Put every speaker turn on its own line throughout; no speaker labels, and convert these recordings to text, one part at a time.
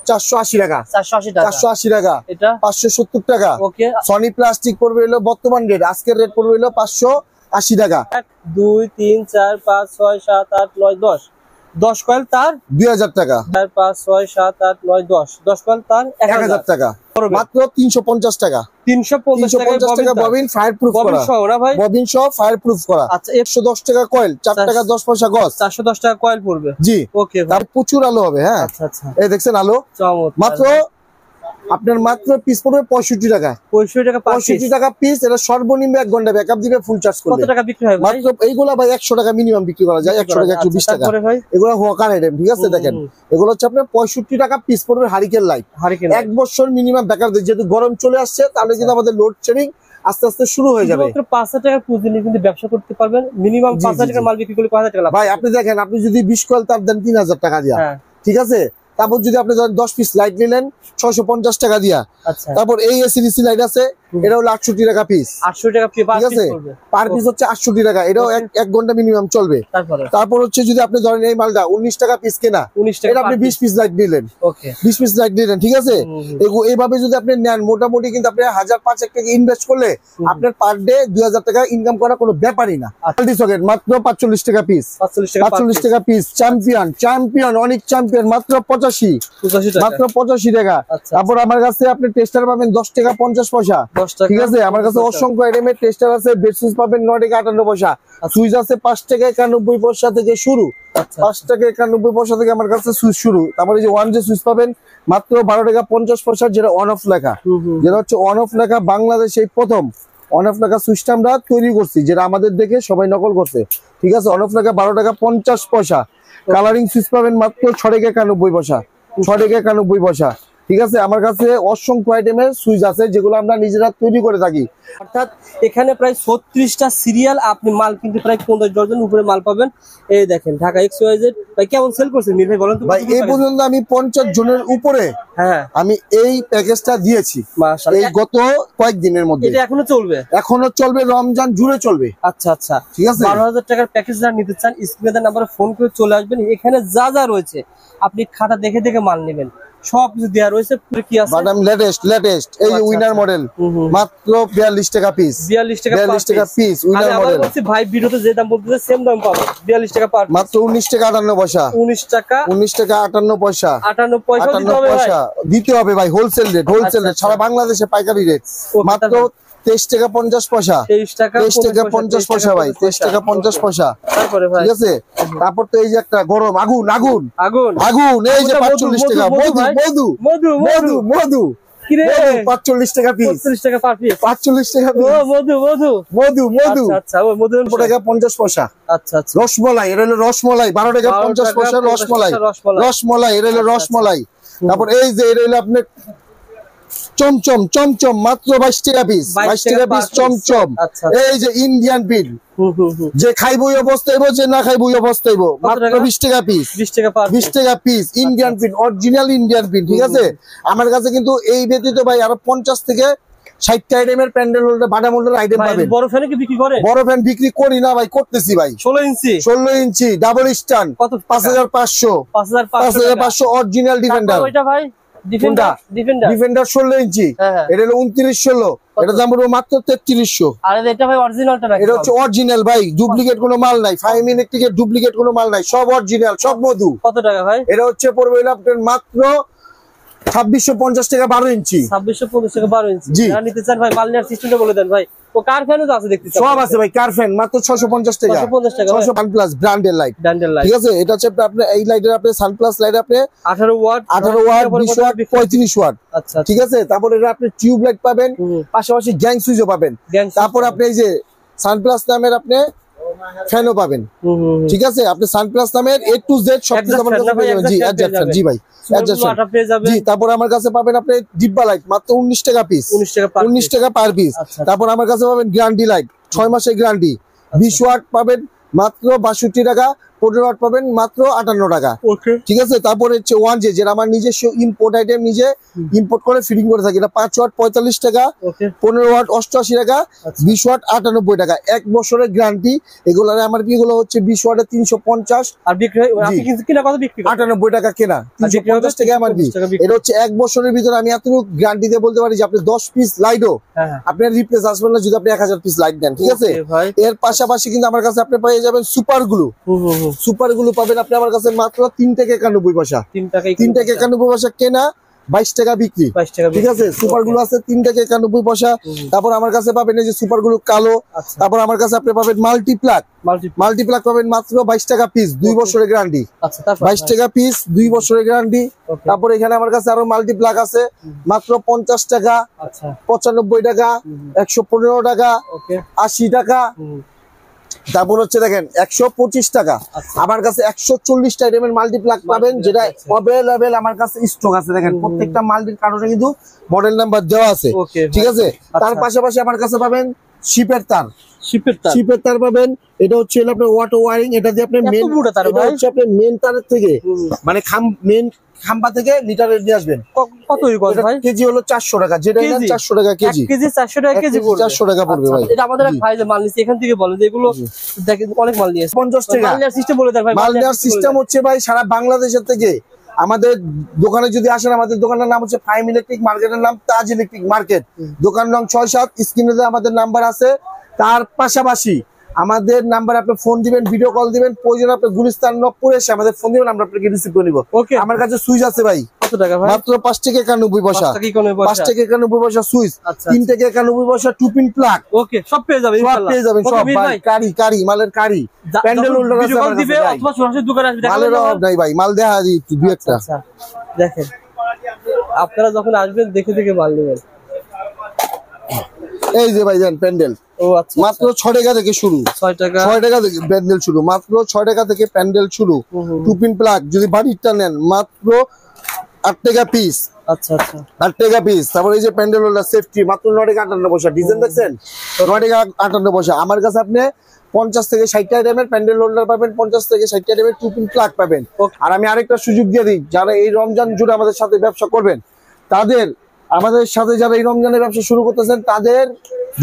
480 টাকা।
480 টাকা।
এটা 570 টাকা।
ওকে।
সনি প্লাস্টিক পড়বে হলো বর্তমান রেট, আজকের রেট পড়বে হলো 580 টাকা।
1 2 3 4 5 6 7 8 9 10 10 কয়েল তার
2000 টাকা।
4 5 6 7 8 9 10 10 কয়েল তার
1000 টাকা। মাত্র 350 টাকা।
350
টাকা ববিন ফায়ার প্রুফ করা। ববিন সহ ফায়ার প্রুফ করা।
আচ্ছা
110 টাকা কয়েল, 4 টাকা 10 পয়সা গজ।
410 টাকা কয়েল পড়বে।
জি
ওকে।
তার প্রচুর আলো হবে। হ্যাঁ
আচ্ছা আচ্ছা,
এই দেখছেন আলো। মাত্র আপনার মাত্র পিস পড়বে 65 টাকা। 65 টাকা পিস। এটা সর্বনিম্ন 1 ঘন্টা ব্যাকআপ দিবে ফুল চার্জ করলে।
কত টাকা বিক্রি হয়
মাত্র এইগুলা ভাই 100 টাকা মিনিমাম বিক্রি করা যায়। 100 টাকা 120 টাকা। এগুলা হকার আইটেম, ঠিক আছে। দেখেন এগুলো হচ্ছে আপনার 65 টাকা পিস পড়বে হারিকেন লাইট। 1 বছর মিনিমাম ব্যাকআপ দেয়, যেহেতু গরম চলে আসছে তাহলে কিন্তু আমাদের লোড শেডিং আস্তে আস্তে শুরু হয়ে যাবে।
মাত্র 5000 টাকা পুঁজি নিয়ে কিন্তু ব্যবসা করতে পারবেন। মিনিমাম 5000 টাকা মাল বিক্রি করলে 5000 টাকা লাভ।
ভাই আপনি দেখেন, আপনি যদি 20 কয়েল তার দেন 3000 টাকা দিয়া, ঠিক আছে। তারপর যদি আপনি 10 পিস লাইট নিলেন 650 টাকা দিয়া। তারপর এই এসিডিসি লাইট আছে, এটা হলো 68 টাকা পিস।
68 টাকা পিস,
ঠিক আছে। পার পিস হচ্ছে 68 টাকা। এটাও 1 ঘন্টা মিনিমাম চলবে। তারপর হচ্ছে যদি আপনি ধরেন এই মালটা 19 টাকা পিস কেনা, এটা আপনি 20 পিস লাইট নিলেন। ওকে 20 পিস লাইট নিলেন, ঠিক আছে। এইভাবে যদি আপনি নেন মোটামুটি কিন্তু আপনি 1005 টাকা ইনভেস্ট করলে আপনার পার ডে 2000 টাকা ইনকাম করা কোনো ব্যাপারই না। মাল্টি সকেট মাত্র 45 টাকা পিস। 45 টাকা পিস। চ্যাম্পিয়ন অনেক চ্যাম্পিয়ন মাত্র 85 টাকা। তারপর আমার কাছে আপনি টেস্টার পাবেন 10 টাকা 50 পয়সা। ঠিক আছে। আমার কাছে অসংখ্য আইটেমের টেস্টার আছে। বেড সুইচ পাবেন 9 টাকা 58 পয়সা। সুইচ আছে 5 টাকা 91 পয়সা থেকে শুরু। 5 টাকা 91 পয়সা থেকে আমার কাছে সুইচ শুরু। তারপরে যে 1J সুইচ পাবেন মাত্র 12 টাকা 50 পয়সা, যেটা অন অফ লেখা। যেটা হচ্ছে অন অফ লেখা, বাংলাদেশে প্রথম অন অফ লেখা সুইচটা আমরা তৈরি করছি, যেটা আমাদের দেখে সবাই নকল করছে। ঠিক আছে। অন অফ লেখা 12 টাকা 50 পয়সা। কালারিং সুইচ পাবেন মাত্র 6 টাকা 91 পয়সা। 6 টাকা 91 পয়সা। ঠিক আছে। আমার কাছে অসংখ্য আইটেমের সুইচ আছে যেগুলো আমরা নিজেরা তৈরি করে থাকি।
অর্থাৎ এখানে প্রায় 36টা সিরিয়াল আপনি মাল কিন্তু প্রায় 15 ডজন উপরে মাল পাবেন। এই দেখেন ঢাকা XYZ। ভাই কেমন সেল করছেন মির ভাই বলেন তো?
ভাই এই পর্যন্ত আমি 50 জনের উপরে আমি এই প্যাকেজটা দিয়েছি। মাশাআল্লাহ। এই গত কয়েকদিনের মধ্যে।
এটা এখনো চলবে?
রমজান জুড়ে চলবে।
আচ্ছা আচ্ছা, ঠিক আছে।
12000
টাকার প্যাকেজ যারা নিতে চান স্ক্রিনে নাম্বারে ফোন করে চলে আসবেন। এখানে যা যা রয়েছে আপনি খাতা দেখে দেখে মাল নেবেন। সবকিছু দেয়া রয়েছে। কি আছে
ম্যাডাম? লেটেস্ট এই যে উইনার মডেল মাত্র 42 টাকা পিস।
42 টাকা পিস
উইনার মডেল।
আমি বলছি ভাই ভিডিওতে যে দাম বলতেছে সেম দাম পাবেন। 42 টাকা পার
মাত্র 19 টাকা 58 পয়সা। 19 টাকা 58 পয়সা।
58 পয়সা
দিতে হবে ভাই। হোলসেল রেট সারা বাংলাদেশে পাইকারি রেট মাত্র 23 টাকা 50 পয়সা। 23 টাকা 50 পয়সা ভাই। 23 টাকা 50 পয়সা। তারপরে ভাই, ঠিক আছে। তারপর তো এই যে একটা গরম আগুন এই যে 45 টাকা। মধু কিরে 45 টাকা পিস। 45 টাকা পার পিস। 45 টাকা পিস। মধু আচ্ছা ও মধু 4 টাকা 50 পয়সা। আচ্ছা আচ্ছা। রসমলাই, এটা হলো রসমলাই 12 টাকা 50 পয়সা। রসমলাই এটা হলো রসমলাই। তারপর এই যে এটা হলো আপনি চমচম মাত্র 22 টাকা পিস। 22 টাকা পিস চমচম। এই যে ইন্ডিয়ান পিন, যে খাইবই অবস্থাইব, যে না খাইবই অবস্থাইব, মাত্র 20 টাকা পিস। 20 টাকা piece Indian pin, original Indian pin. ঠিক আছে। আমার কাছে কিন্তু এই ব্যতীত ভাই আরো 50 থেকে 60টা আইটেমের প্যান্ডেল হোল্ডার বাটাম হোল্ডার আইটেম পাবেন।
বড় ফ্যান কি বিক্রি করে? বড় ফ্যান বিক্রি করি না ভাই, করতেছি ভাই। 16 ইঞ্চি ডাবল স্ট্যান্ড কত? 5500 অরিজিনাল ডিফেন্ডার। ওইটা ভাই ডিফেন্ডার 16 ইঞ্চি। এটা হলো 2916। এটা দাম পড়বে মাত্র 3300। আর এটা ভাই অরিজিনালটা নাকি? এটা হচ্ছে অরিজিনাল ভাই, ডুপ্লিকেট কোনো মাল নাই। 5 মিনিট থেকে ডুপ্লিকেট কোনো মাল নাই, সব অরিজিনাল, সব মধু। কত টাকা ভাই? এটা হচ্ছে পড়বে আপনার মাত্র 2650 টাকা 12 ইঞ্চি। 2650 টাকা 12 ইঞ্চি। যারা নিতে চান ভাই মাল নেওয়ার সিস্টেমটা বলে দেন ভাই। ও কার ফ্যানও আছে দেখতেছি, সব আছে ভাই। কার ফ্যান মাত্র 650 টাকা। 650 প্লাস ব্র্যান্ডের লাইট। ঠিক আছে। এটা হচ্ছে আপনার এই লাইটের আপনি সানপ্লাস লাইট আপনি 18 ওয়াট 20 ওয়াট 35 ওয়াট। আচ্ছা ঠিক আছে। তারপর এটা আপনি টিউব লাইট পাবেন, পাশাপাশি গ্যাং সুইচও পাবেন। তারপর আপনি এই যে সানপ্লাস নামের আপনি ফ্যানও পাবেন। ঠিক আছে। আপনি সানপ্লাস নামের A to Z সবকিছু আমার কাছে পেয়ে যাবেন। জি অ্যাডজাস্ট ফ্যান। জি ভাই অ্যাডজাস্ট। জি তারপর আমার কাছে পাবেন আপনি ডিব্বা লাইট মাত্র 19 টাকা পিস। 19 টাকা পার পিস। তারপর আমার কাছে পাবেন গ্যারান্টি লাইট 6 মাসের গ্যারান্টি। 20 ওয়াট পাবেন মাত্র 62 টাকা
15 ওয়াট পাবেন মাত্র 58 টাকা। ঠিক আছে, তারপরে হচ্ছে 1J, যেটা আমার নিজস্ব ইম্পোর্ট আইটেম, নিজে ইম্পোর্ট করে ফিটিং করে থাকি। এটা 5 ওয়াট 45 টাকা, 15 ওয়াট 88 টাকা, 20 ওয়াট 98 টাকা, 1 বছরের গ্যারান্টি। এগুলোর এমআরপি গুলো হচ্ছে 20 ওয়াটে 350
আর বিক্রি আপনি কিনা কত বিক্রি?
98 টাকা কেনা, 350 টাকা এমআরপি। এটা হচ্ছে 1 বছরের ভিতরে আমি এতটুকু গ্যারান্টি দিয়ে বলতে পারি যে আপনি 10 পিস লাইটও আপনার রিপ্লেস আসবেন না যদি আপনি 1000 পিস লাইট নেন। ঠিক আছে, এর পাশাপাশি কিন্তু আমার কাছে আপনি পেয়ে যাবেন সুপার গ্লু। সুপার গ্লু পাবেন আপনি আমার কাছে মাত্র 3 টাকা 91 পয়সা। 3 টাকা 91 পয়সা কেনা, 22 টাকা বিক্রি। ঠিক আছে, সুপার গ্লু আছে 3 টাকা 91 পয়সা। তারপর আমার কাছে পাবেন এই যে সুপার গ্লু কালো। তারপর আমার কাছে আপনি পাবেন মাল্টিপ্লাক পাবেন মাত্র 22 টাকা পিস, 2 বছরের গ্যারান্টি। 22 টাকা পিস, 2 বছরের গ্যারান্টি। তারপর এখানে আমার কাছে আরো মাল্টিপ্লাক আছে মাত্র 50 টাকা, 95 টাকা, 115 টাকা, 80 টাকা। তারপর হচ্ছে দেখেন 125 টাকা। আমার কাছে 140 টা আইটেমের মাল্টিপ্লাক পাবেন, যেটা অ্যাভেলেবেল আমার কাছে স্টক আছে। দেখেন প্রত্যেকটা মাল্টির কারণে কিন্তু মডেল নাম্বার দেওয়া আছে। ঠিক আছে, তার পাশাপাশি আমার কাছে পাবেন শিপের তার পাবেন। এটা হচ্ছে আপনার ওয়াটার ওয়ারিং, এটা দিয়ে আপনি মেন তারের থেকে মানে মেন খাম্বা থেকে লিটারে নিয়ে আসবেন।
কত ভাই?
কেজি হলো 400 টাকা, যেটা 400 টাকা কেজি।
কেজি 400 টাকা কেজি পড়বে,
400 টাকা পড়বে ভাই।
এটা আমাদের এক ভাই যে মাল নিছে এখান থেকে বলে যে এগুলো দেখেন অনেক মাল নিয়েছে
50 টাকা।
মাল নেওয়ার সিস্টেম বলে দেন ভাই।
মাল নেওয়ার সিস্টেম হচ্ছে ভাই সারা বাংলাদেশের থেকে আমাদের দোকানে যদি আসেন, আমাদের দোকানের নাম হচ্ছে ফাইম ইলেকট্রিক, মার্কেটের নাম তাজ ইলেকট্রিক মার্কেট, দোকান নং 6-7, স্ক্রিনে আমাদের নাম্বার আছে। তার পাশাপাশি আমাদের নাম্বার আপনি ফোন দিবেন, ভিডিও কল দিবেন, প্রয়োজন আপনি গুলিস্তান নবপুরে এসে আমাদের ফোন দিবেন, আমরা আপনাকে রিসিভ করে নিব। আমার কাছে সুইচ আছে ভাই,
কত টাকা ভাই?
মাত্র 5 টাকা 91 পয়সা। 5 টাকা 91 পয়সা সুইচ, 3 টাকা 91 পয়সা টু পিন প্লাগ।
ওকে, সব পেয়ে যাবেন ইনশাআল্লাহ।
সব পেয়ে যাবেন, সব ভাই। কারি মালের কারি, প্যান্ডেল হোল্ডার আছে আমার কাছে ভাই।
অথবা সরাসরি দোকানে আসবেন,
মালের অভাব নাই ভাই, মাল দেখা দিই একটু দুই একটা।
আচ্ছা দেখেন, আপনারা যখন আসবেন দেখে মাল নেবেন।
এই যে ভাই জান প্যান্ডেল, মাত্র 6 টাকা থেকে শুরু, 6 টাকা থেকে প্যান্ডেল শুরু, মাত্র 6 টাকা থেকে প্যান্ডেল শুরু। টু পিন প্লাগ যদি বাড়িটা নেন মাত্র 8 টাকা পিস।
আচ্ছা
8 টাকা পিস। তারপর এই যে প্যান্ডেল হোল্ডার সেফটি মাত্র 9 টাকা 58 পয়সা। ডিজাইন দেখছেন, 9 টাকা 58 পয়সা। আমার কাছে আপনি 50 থেকে 60 টা আইটেমের প্যান্ডেল হোল্ডার পাবেন, 50 থেকে 60 টা আইটেমের টু পিন প্লাগ পাবেন। আর আমি আরেকটা সুযোগ দিয়ে দিই, যারা এই রমজান জুড়ে আমাদের সাথে ব্যবসা করবেন, আমাদের সাথে যারা এই রমজানের ব্যবসা শুরু করতেছেন, তাদের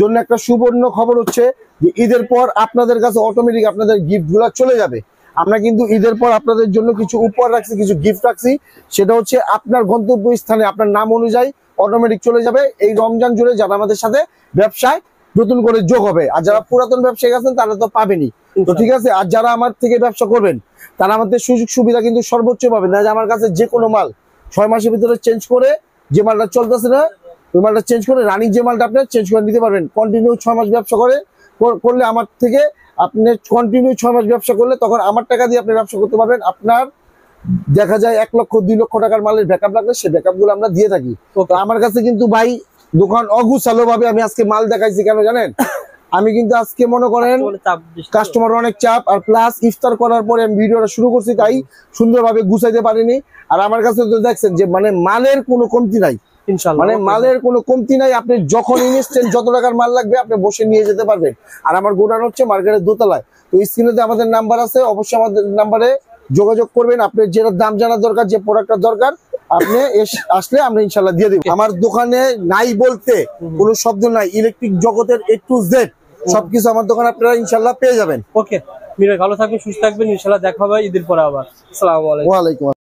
জন্য একটা সুবর্ণ খবর হচ্ছে যে ঈদের পর আপনাদের কাছে অটোমেটিক আপনাদের গিফট গুলা চলে যাবে। আমরা কিন্তু ঈদের পর আপনাদের জন্য কিছু উপহার রাখছি, কিছু গিফট রাখছি। সেটা হচ্ছে আপনার গন্তব্য স্থানে আপনার নাম অনুযায়ী অটোমেটিক চলে যাবে এই রমজান জুড়ে, যারা আমাদের সাথে ব্যবসায় নতুন করে যোগ হবে। আর যারা পুরাতন ব্যবসায়ী আছেন তারা তো পাবেনি, তো ঠিক আছে। আর যারা আমার থেকে ব্যবসা করবেন তারা আমাদের সুযোগ সুবিধা কিন্তু সর্বোচ্চ পাবেন। আমার কাছে যে কোনো মাল 6 মাসের ভিতরে চেঞ্জ করে, যে মালটা চলতেছে না ওই মালটা চেঞ্জ করে রানিং যে মালটা আপনি চেঞ্জ করে নিতে পারবেন। কন্টিনিউ 6 মাস ব্যবসা করলে আমার থেকে আপনি কন্টিনিউ 6 মাস ব্যবসা করলে তখন আমার টাকা দিয়ে আপনি ব্যবসা করতে পারবেন। আপনার দেখা যায় 1 লক্ষ 2 লক্ষ টাকার মালের ব্যাকআপ লাগলে সেই ব্যাকআপ গুলো আমরা দিয়ে থাকি। তো আমার কাছে কিন্তু ভাই দোকান অগুছালো ভাবে আমি আজকে মাল দেখাইছি, কেন জানেন? আমি কিন্তু আজকে মনে করেন কাস্টমার অনেক চাপ, আর প্লাস ইফতার করার পরে আমি ভিডিওটা শুরু করছি, তাই সুন্দরভাবে গুছাইতে পারিনি। আর আমার কাছে তো দেখছেন যে মানে মালের কোনো কমতি নাই, মানে মালের কোনো কমতি নাই। আপনি যখন ইনস্ট্যান্ট যত টাকার মাল লাগবে আপনি বসে নিয়ে যেতে পারবেন। আর আমার গোডাউন হচ্ছে মার্কেটের দোতলায়। তো স্ক্রিনে আমাদের নাম্বার আছে, অবশ্যই আমাদের নাম্বারে যোগাযোগ করবেন। আপনার যেটা দাম জানার দরকার, যে প্রোডাক্টটা দরকার, আপনি আসলে আমরা ইনশাল্লাহ দিয়ে দেব। আমার দোকানে নাই বলতে কোনো শব্দ নাই, ইলেকট্রিক জগতের A to Z সবকিছু আমার দোকানে আপনারা ইনশাল্লাহ পেয়ে যাবেন।
ওকে, ভালো থাকবেন, সুস্থ থাকবেন, ইনশাল্লাহ দেখা হবে ঈদের পরে আবার। আসসালামু আলাইকুম।
ওয়া আলাইকুম।